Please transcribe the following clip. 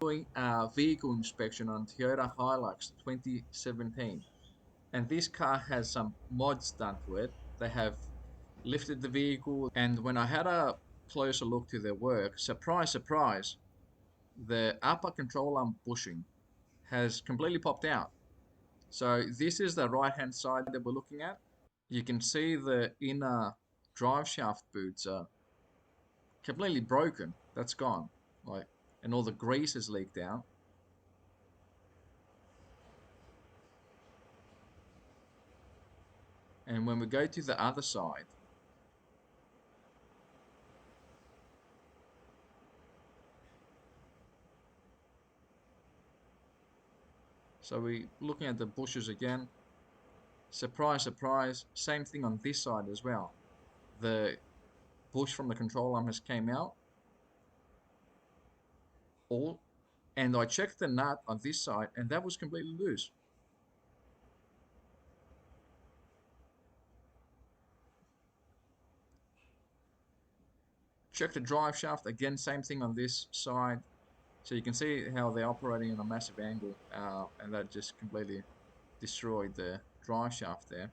doing a vehicle inspection on Toyota Hilux 2017, and this car has some mods done to it. They have lifted the vehicle, and when I had a closer look to their work, surprise, surprise, the upper control arm bushing has completely popped out. So this is the right hand side that we're looking at. You can see the inner drive shaft boots are completely broken. That's gone. Like, and all the grease is leaked out. And when we go to the other side, so we looking at the bushes again. Surprise, surprise, same thing on this side as well. The bush from the control arm has came out. All, and I checked the nut on this side and that was completely loose. Check the drive shaft, again same thing on this side. So you can see how they're operating on a massive angle, and that just completely destroyed the drive shaft there.